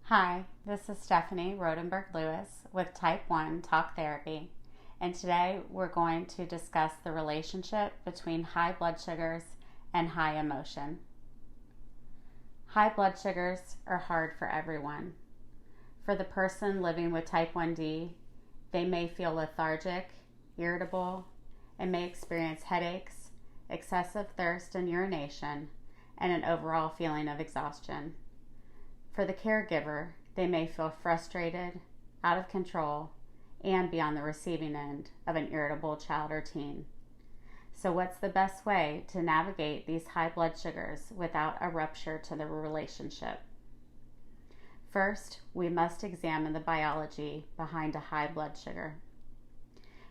Hi, this is Stephanie Rodenberg-Lewis with Type 1 Talk Therapy, and today we're going to discuss the relationship between high blood sugars and high emotion. High blood sugars are hard for everyone. For the person living with Type 1D, they may feel lethargic, irritable, and may experience headaches, excessive thirst and urination, and an overall feeling of exhaustion. For the caregiver, they may feel frustrated, out of control, and be on the receiving end of an irritable child or teen. So what's the best way to navigate these high blood sugars without a rupture to the relationship? First, we must examine the biology behind a high blood sugar.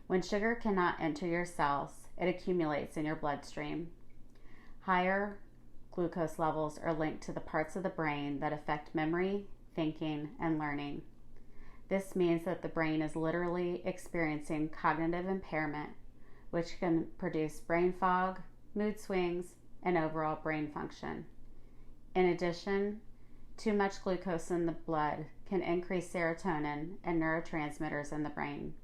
When sugar cannot enter your cells, it accumulates in your bloodstream. Higher glucose levels are linked to the parts of the brain that affect memory, thinking, and learning. This means that the brain is literally experiencing cognitive impairment, which can produce brain fog, mood swings, and overall brain function. In addition, too much glucose in the blood can increase serotonin and neurotransmitters in the brain.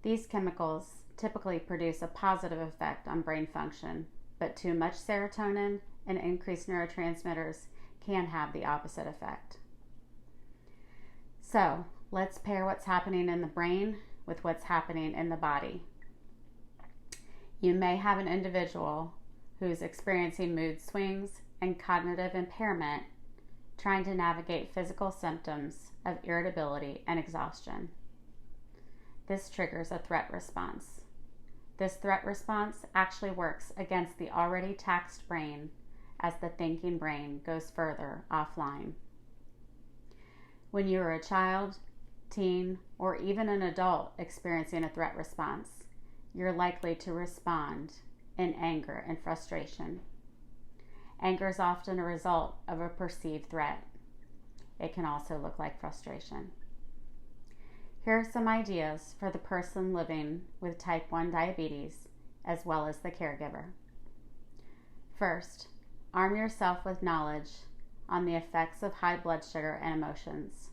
These chemicals typically produce a positive effect on brain function, but too much serotonin and increased neurotransmitters can have the opposite effect. So, let's pair what's happening in the brain with what's happening in the body. You may have an individual who's experiencing mood swings and cognitive impairment, trying to navigate physical symptoms of irritability and exhaustion. This triggers a threat response. This threat response actually works against the already taxed brain as the thinking brain goes further offline. When you are a child, teen, or even an adult experiencing a threat response, you're likely to respond in anger and frustration. Anger is often a result of a perceived threat. It can also look like frustration. Here are some ideas for the person living with type 1 diabetes as well as the caregiver. First, arm yourself with knowledge on the effects of high blood sugar and emotions.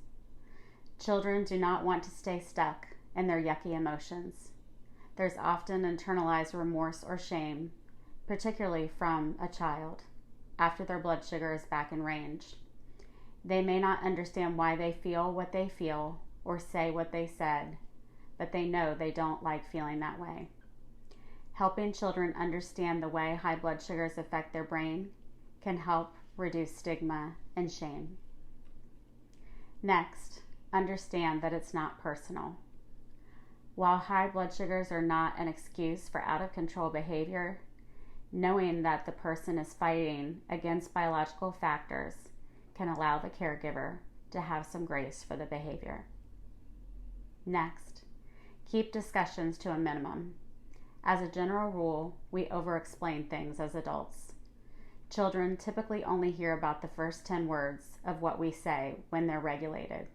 Children do not want to stay stuck in their yucky emotions. There's often internalized remorse or shame, particularly from a child, after their blood sugar is back in range. They may not understand why they feel what they feel or say what they said, but they know they don't like feeling that way. Helping children understand the way high blood sugars affect their brain can help reduce stigma and shame. Next, understand that it's not personal. While high blood sugars are not an excuse for out-of-control behavior, knowing that the person is fighting against biological factors can allow the caregiver to have some grace for the behavior. Next, keep discussions to a minimum. As a general rule, we over-explain things as adults. Children typically only hear about the first 10 words of what we say when they're regulated.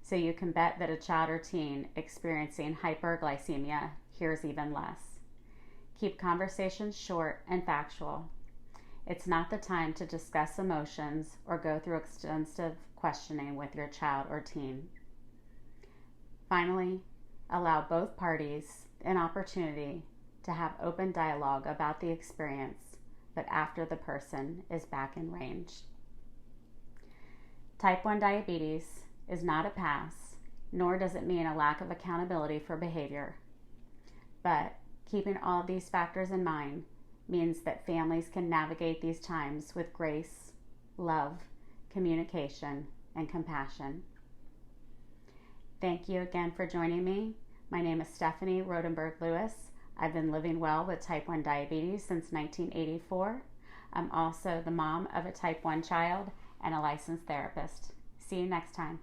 So you can bet that a child or teen experiencing hyperglycemia hears even less. Keep conversations short and factual. It's not the time to discuss emotions or go through extensive questioning with your child or teen. Finally, allow both parties an opportunity to have open dialogue about the experience, but after the person is back in range. Type 1 diabetes is not a pass, nor does it mean a lack of accountability for behavior. But keeping all of these factors in mind means that families can navigate these times with grace, love, communication, and compassion. Thank you again for joining me. My name is Stephanie Rodenberg-Lewis. I've been living well with type 1 diabetes since 1984. I'm also the mom of a type 1 child and a licensed therapist. See you next time.